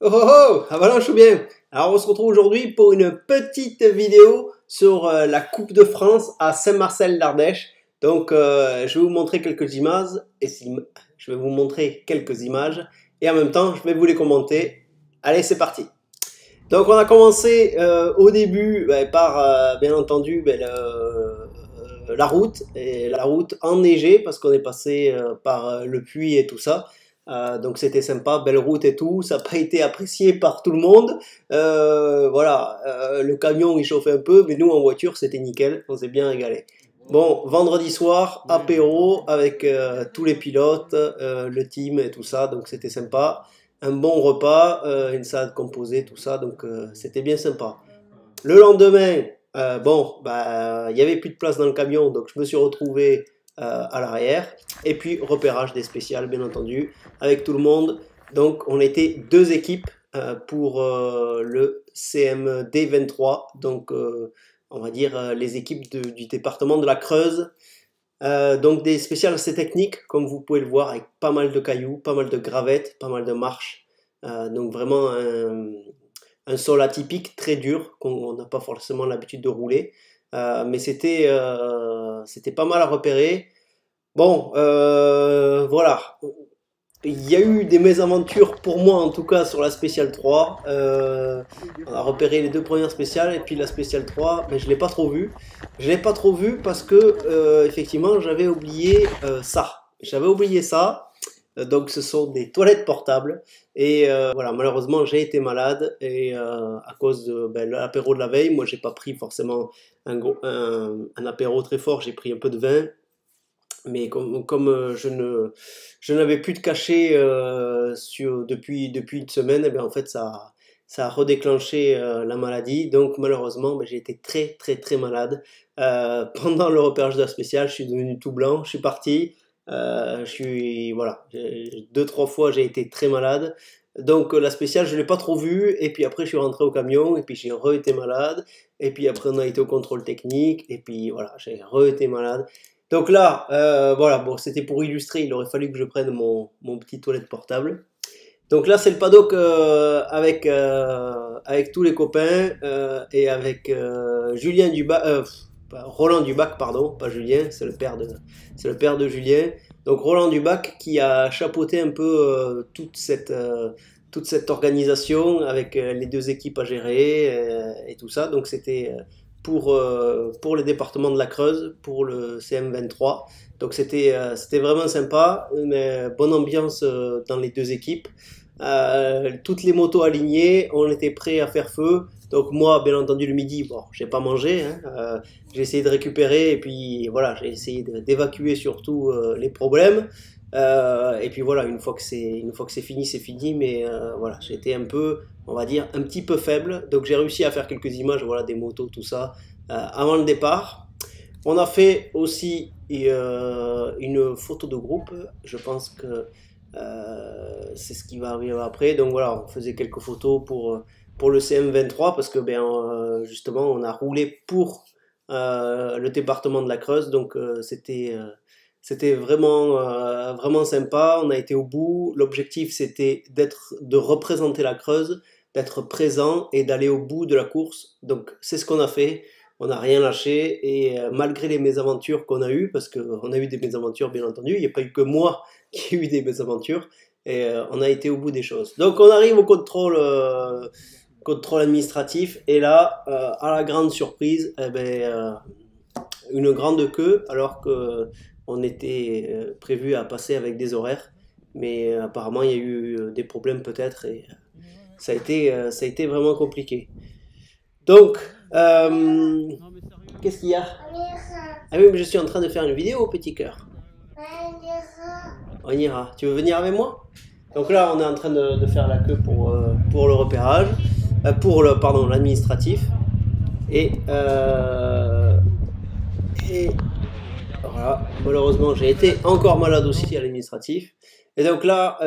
Oh oh oh, avalanche ou bien. Alors on se retrouve aujourd'hui pour une petite vidéo sur la Coupe de France à Saint-Marcel-d'Ardèche. Donc je vais vous montrer quelques images je vais vous montrer quelques images et en même temps je vais vous les commenter. Allez, c'est parti. Donc on a commencé au début par bien entendu la route, et la route enneigée parce qu'on est passé par le puits et tout ça. Donc c'était sympa, belle route et tout, ça n'a pas été apprécié par tout le monde. Voilà, le camion il chauffait un peu, mais nous en voiture c'était nickel, on s'est bien régalé. Bon, vendredi soir, apéro avec tous les pilotes, le team et tout ça, donc c'était sympa. Un bon repas, une salade composée, tout ça, donc c'était bien sympa. Le lendemain, il n'y avait plus de place dans le camion, donc je me suis retrouvé à l'arrière. Et puis repérage des spéciales, bien entendu, avec tout le monde. Donc on était deux équipes pour le CMD 23, donc on va dire les équipes du département de la Creuse. Donc des spéciales assez techniques, comme vous pouvez le voir, avec pas mal de cailloux, pas mal de gravettes, pas mal de marches. Donc vraiment un sol atypique, très dur, qu'on n'a pas forcément l'habitude de rouler. Mais c'était pas mal à repérer. Bon, voilà. Il y a eu des mésaventures pour moi en tout cas sur la spéciale 3. On a repéré les deux premières spéciales et puis la spéciale 3, je l'ai pas trop vue. Je l'ai pas trop vue parce que effectivement j'avais oublié ça. J'avais oublié ça. Donc ce sont des toilettes portables et voilà, malheureusement j'ai été malade et à cause de l'apéro de la veille. Moi j'ai pas pris forcément un apéro très fort, j'ai pris un peu de vin, mais comme je n'avais plus de cachet depuis une semaine, et bien en fait ça a redéclenché la maladie. Donc malheureusement j'ai été très très très malade. Pendant le repérage de la spéciale, je suis devenu tout blanc, je suis parti. Voilà, deux trois fois j'ai été très malade. Donc la spéciale je l'ai pas trop vue et puis après je suis rentré au camion et puis j'ai re-été malade et puis après on a été au contrôle technique et puis voilà, j'ai re-été malade. Donc là, voilà, bon, c'était pour illustrer, il aurait fallu que je prenne mon petit toilette portable. Donc là, c'est le paddock avec tous les copains et avec Julien Dubac, Roland Dubac, pardon, pas Julien, c'est le père de Julien. Donc Roland Dubac qui a chapeauté un peu toute cette organisation avec les deux équipes à gérer et tout ça. Donc c'était pour le département de la Creuse, pour le CM23. Donc c'était vraiment sympa, une bonne ambiance dans les deux équipes. Toutes les motos alignées, on était prêts à faire feu. Donc moi, bien entendu, le midi, bon, j'ai pas mangé, hein, j'ai essayé de récupérer et puis voilà, j'ai essayé d'évacuer surtout les problèmes. Et puis voilà, une fois que c'est fini, c'est fini. Mais voilà, j'étais un peu, on va dire, un petit peu faible. Donc j'ai réussi à faire quelques images, voilà, des motos, tout ça, avant le départ. On a fait aussi une photo de groupe. Je pense que c'est ce qui va arriver après. Donc voilà, on faisait quelques photos pour le CM23 parce que justement on a roulé pour le département de la Creuse. Donc c'était vraiment, vraiment sympa. On a été au bout. L'objectif c'était de représenter la Creuse, d'être présent et d'aller au bout de la course. Donc c'est ce qu'on a fait. On n'a rien lâché et malgré les mésaventures qu'on a eues, parce qu'on a eu des mésaventures bien entendu, il n'y a pas eu que moi qui ai eu des mésaventures, et on a été au bout des choses. Donc on arrive au contrôle administratif, et là, à la grande surprise, une grande queue, alors qu'on était prévu à passer avec des horaires, mais apparemment il y a eu des problèmes peut-être, et ça a été vraiment compliqué. Donc, qu'est-ce qu'il y a? Ah oui, mais je suis en train de faire une vidéo, petit cœur. On ira. Tu veux venir avec moi? Donc là, on est en train de faire la queue pour le repérage, pardon, l'administratif. Et voilà, malheureusement, j'ai été encore malade aussi à l'administratif. Et donc là,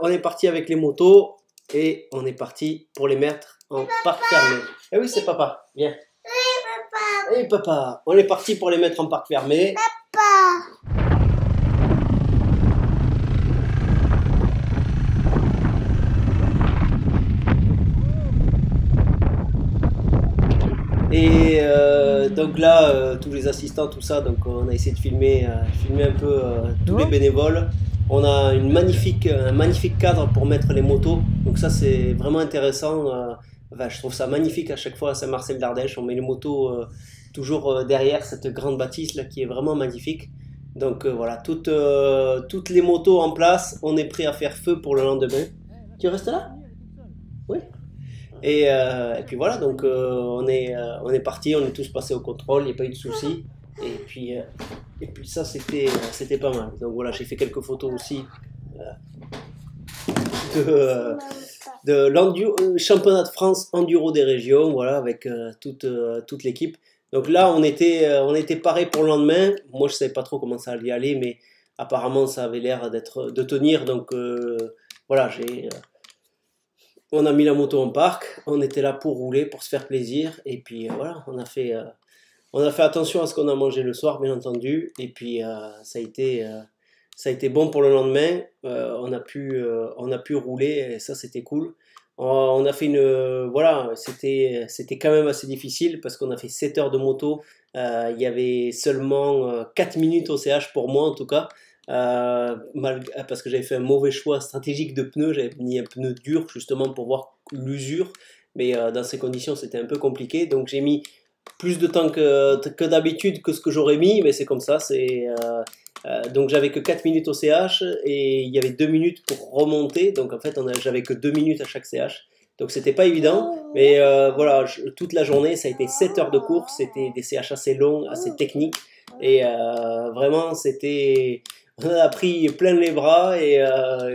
on est parti avec les motos et on est parti pour les mettre en parc fermé. Eh oui, c'est papa. Viens. Oui, papa. On est parti pour les mettre en parc fermé. Papa. donc là, tous les assistants, tout ça, donc on a essayé de filmer, filmer un peu tous les bénévoles. On a un magnifique cadre pour mettre les motos, donc ça c'est vraiment intéressant. Enfin, je trouve ça magnifique à chaque fois à Saint-Marcel d'Ardèche. On met les motos toujours derrière cette grande bâtisse là qui est vraiment magnifique. Donc voilà, toutes les motos en place, on est prêt à faire feu pour le lendemain. Tu restes là? Oui. Et puis voilà, donc on est parti, on est tous passés au contrôle, il n'y a pas eu de soucis. Et puis ça, c'était pas mal. Donc voilà, j'ai fait quelques photos aussi de, championnat de France enduro des régions, voilà, avec toute l'équipe. Donc là, on était paré pour le lendemain. Moi, je savais pas trop comment ça allait aller, mais apparemment, ça avait l'air de tenir. Donc voilà, on a mis la moto en parc. On était là pour rouler, pour se faire plaisir. Et puis voilà, on a fait attention à ce qu'on a mangé le soir, bien entendu. Et puis ça a été bon pour le lendemain. On a pu rouler et ça, c'était cool. On a fait voilà, c'était quand même assez difficile parce qu'on a fait 7 heures de moto. Il y avait seulement 4 minutes au CH pour moi en tout cas. Parce que j'avais fait un mauvais choix stratégique de pneus. J'avais mis un pneu dur justement pour voir l'usure. Mais dans ces conditions, c'était un peu compliqué. Donc j'ai mis plus de temps que d'habitude que ce que j'aurais mis. Mais c'est comme ça. Donc j'avais que 4 minutes au CH et il y avait 2 minutes pour remonter. Donc en fait j'avais que 2 minutes à chaque CH. Donc c'était pas évident. Mais voilà, toute la journée ça a été 7 heures de course. C'était des CH assez longs, assez techniques. Et vraiment on a pris plein les bras et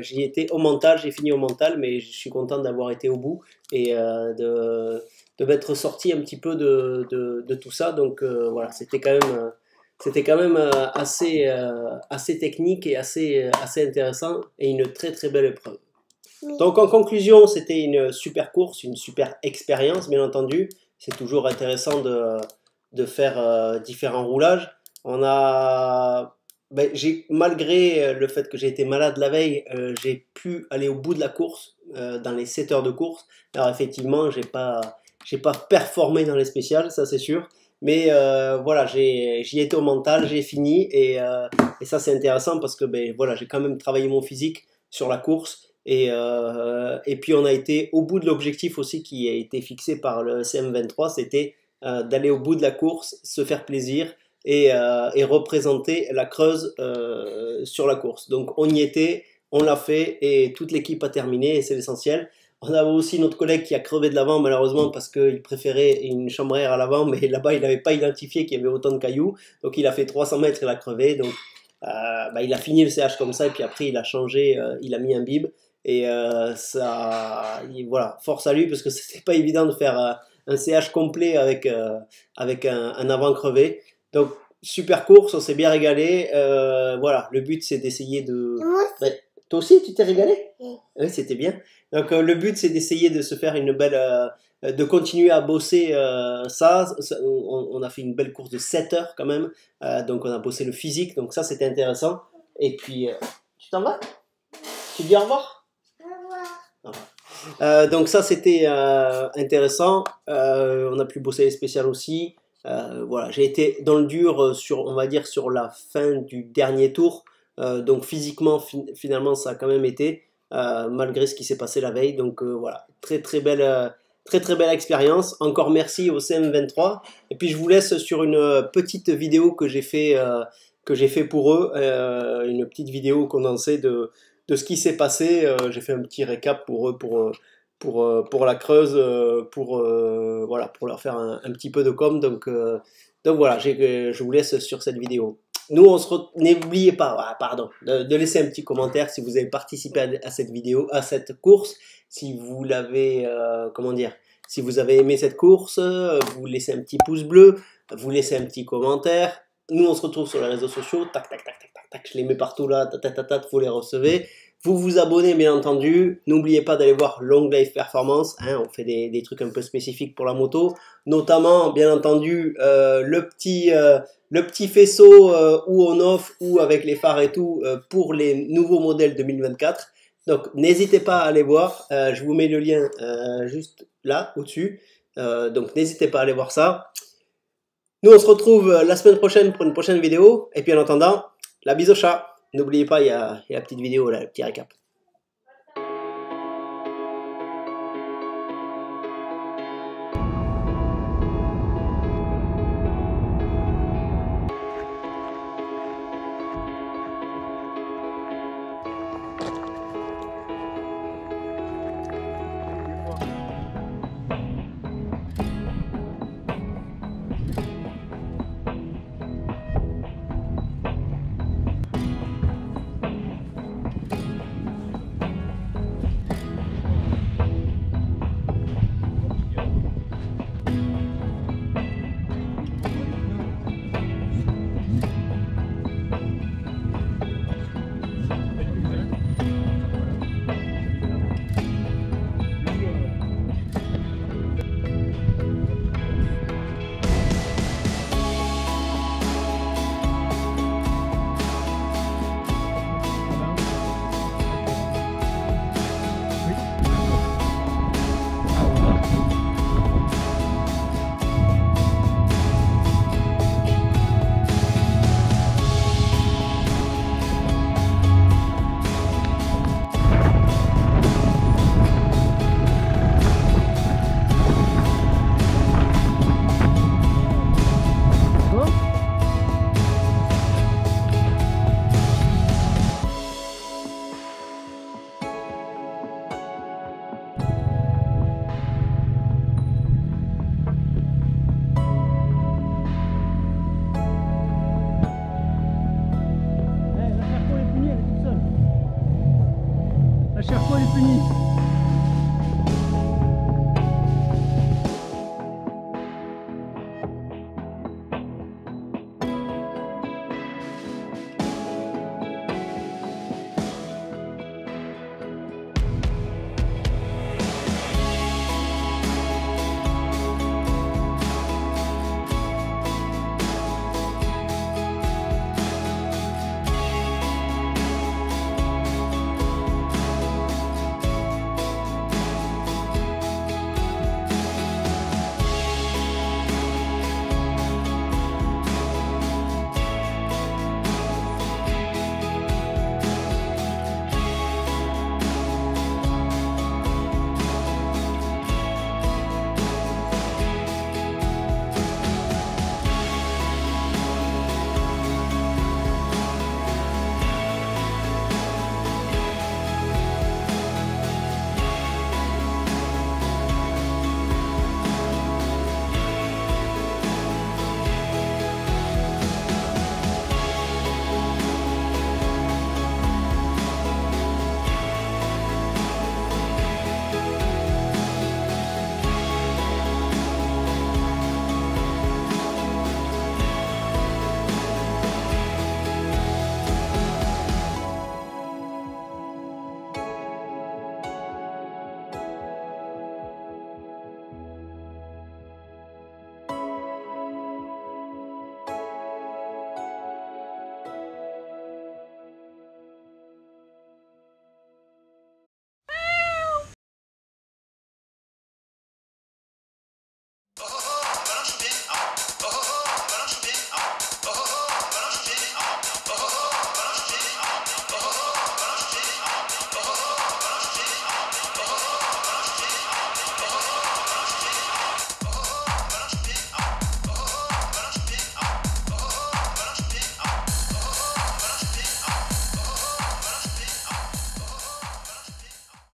j'y étais au mental, j'ai fini au mental. Mais je suis content d'avoir été au bout et de m'être sorti un petit peu de tout ça. Donc voilà, c'était quand même assez technique et assez intéressant et une très très belle épreuve. Donc en conclusion, c'était une super course, une super expérience, bien entendu. C'est toujours intéressant de faire différents roulages. Malgré le fait que j'ai été malade la veille, j'ai pu aller au bout de la course dans les 7 heures de course. Alors effectivement, j'ai pas performé dans les spéciales, ça c'est sûr. Mais voilà, j'y étais au mental, j'ai fini et ça c'est intéressant parce que voilà, j'ai quand même travaillé mon physique sur la course et puis on a été au bout de l'objectif aussi qui a été fixé par le CM23, c'était d'aller au bout de la course, se faire plaisir et représenter la Creuse sur la course. Donc on y était, on l'a fait et toute l'équipe a terminé et c'est l'essentiel. On avait aussi notre collègue qui a crevé de l'avant malheureusement parce qu'il préférait une chambre à air à l'avant, mais là-bas il n'avait pas identifié qu'il y avait autant de cailloux. Donc il a fait 300 mètres et il a crevé. Donc il a fini le CH comme ça et puis après il a changé, il a mis un bib. Et voilà, force à lui parce que c'était pas évident de faire un CH complet avec un avant crevé. Donc super course, on s'est bien régalé. Voilà, le but c'est d'essayer de. Ben, toi aussi, tu t'es régalé? Oui, c'était bien. Donc le but c'est d'essayer de se faire une belle, de continuer à bosser on a fait une belle course de 7 heures quand même. Donc on a bossé le physique, donc ça c'était intéressant. Et puis tu t'en vas? Tu dis au revoir? Donc ça c'était intéressant. On a pu bosser les spéciales aussi. Voilà, j'ai été dans le dur on va dire sur la fin du dernier tour. Donc physiquement finalement ça a quand même été malgré ce qui s'est passé la veille. Donc voilà, très belle expérience. Encore merci au CM23. Et puis je vous laisse sur une petite vidéo que j'ai fait pour eux, une petite vidéo condensée de ce qui s'est passé. J'ai fait un petit récap pour eux, pour la Creuse, voilà, pour leur faire un petit peu de com. Donc voilà, je vous laisse sur cette vidéo. Nous, n'oubliez pas, pardon, de laisser un petit commentaire si vous avez participé à cette vidéo, à cette course, si vous l'avez, comment dire, si vous avez aimé cette course, vous laissez un petit pouce bleu, vous laissez un petit commentaire. Nous, on se retrouve sur les réseaux sociaux, tac, tac, tac, tac, tac, tac, je les mets partout là, faut les recevoir. Vous vous abonnez bien entendu, n'oubliez pas d'aller voir Long Life Performance, hein, on fait des trucs un peu spécifiques pour la moto, notamment bien entendu le petit faisceau ou on-off ou avec les phares et tout pour les nouveaux modèles 2024. Donc n'hésitez pas à aller voir, je vous mets le lien juste là au-dessus, donc n'hésitez pas à aller voir ça. Nous, on se retrouve la semaine prochaine pour une prochaine vidéo. Et puis en attendant, la bise au chat. N'oubliez pas, il y a la petite vidéo, là, le petit récap. La Cherco est punie.